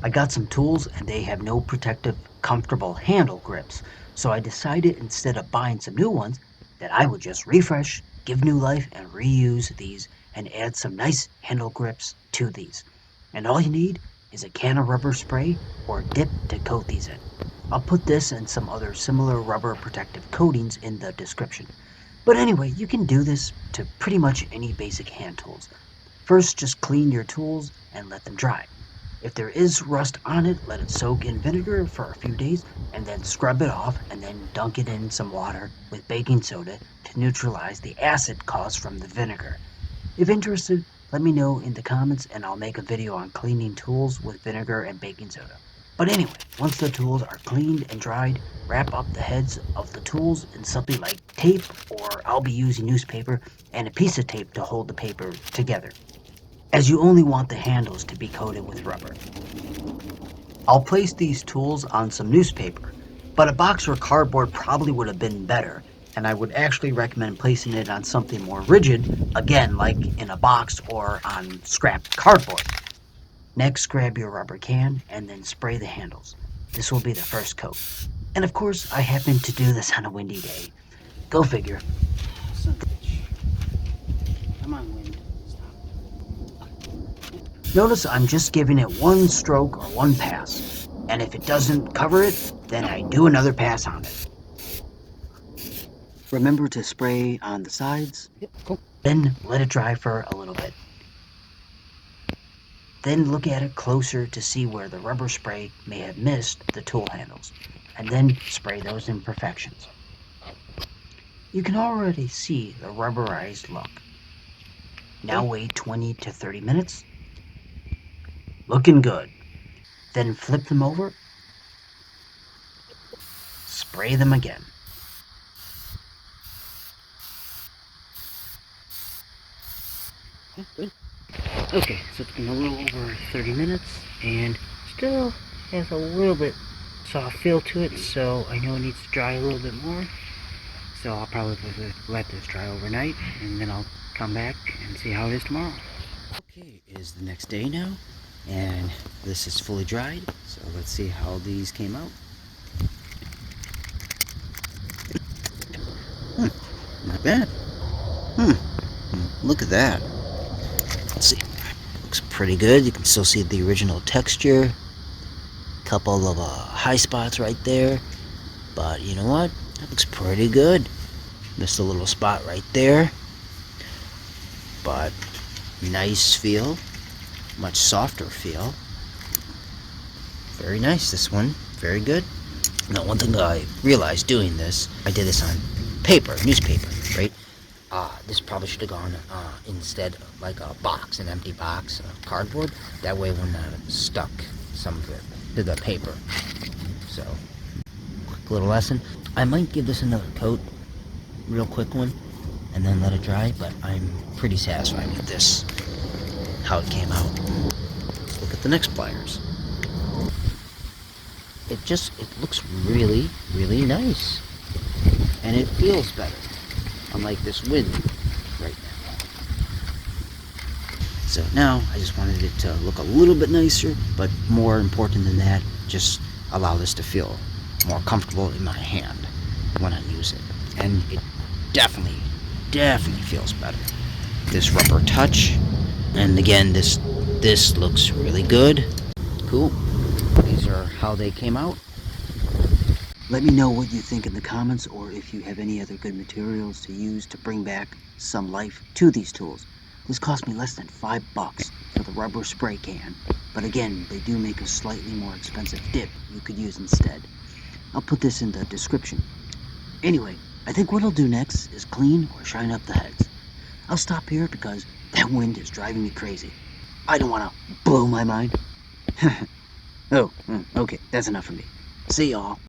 I got some tools and they have no protective, comfortable handle grips, so I decided instead of buying some new ones that I would just refresh, give new life, and reuse these and add some nice handle grips to these. And all you need is a can of rubber spray or a dip to coat these in. I'll put this and some other similar rubber protective coatings in the description. But anyway, you can do this to pretty much any basic hand tools. First, just clean your tools and let them dry. If there is rust on it, let it soak in vinegar for a few days and then scrub it off and then dunk it in some water with baking soda to neutralize the acid caused from the vinegar. If interested, let me know in the comments and I'll make a video on cleaning tools with vinegar and baking soda. But anyway, once the tools are cleaned and dried, wrap up the heads of the tools in something like tape, or I'll be using newspaper and a piece of tape to hold the paper together, as you only want the handles to be coated with rubber. I'll place these tools on some newspaper, but a box or cardboard probably would have been better, and I would actually recommend placing it on something more rigid, again like in a box or on scrap cardboard. Next, grab your rubber can and then spray the handles. This will be the first coat. And of course, I happen to do this on a windy day. Go figure. Son of a bitch. Come on, wind. Notice I'm just giving it one stroke or one pass, and if it doesn't cover it, then I do another pass on it. Remember to spray on the sides, then let it dry for a little bit. Then look at it closer to see where the rubber spray may have missed the tool handles, and then spray those imperfections. You can already see the rubberized look. Now wait 20 to 30 minutes. Looking good. Then flip them over. Spray them again. Good. Okay, so it's been a little over 30 minutes and still has a little bit soft feel to it, so I know it needs to dry a little bit more. So I'll probably let this dry overnight and then I'll come back and see how it is tomorrow. Okay, it is the next day now and this is fully dried, so let's see how these came out. Not bad. Look at that. Let's see. Looks pretty good. You can still see the original texture. Couple of high spots right there. But you know what? That looks pretty good. Missed a little spot right there. But nice feel. Much softer feel. Very nice, this one. Very good. Now, one thing I realized doing this, I did this on paper, newspaper, right? This probably should have gone instead like a box, an empty box, cardboard. That way it wouldn't have stuck some of it to the paper. So, quick little lesson. I might give this another coat, real quick one, and then let it dry, but I'm pretty satisfied with this, how it came out. Let's look at the next pliers. It looks really, really nice. And it feels better, unlike this wind right now. So now, I just wanted it to look a little bit nicer, but more important than that, just allow this to feel more comfortable in my hand when I use it. And it definitely feels better. This rubber touch, and again, this looks really good. Cool. These are how they came out. Let me know what you think in the comments, or if you have any other good materials to use to bring back some life to these tools. This cost me less than $5 for the rubber spray can, but again, they do make a slightly more expensive dip you could use instead. I'll put this in the description. Anyway, I think what I'll do next is clean or shine up the heads. I'll stop here because that wind is driving me crazy. I don't want to blow my mind. Okay, that's enough for me. See y'all.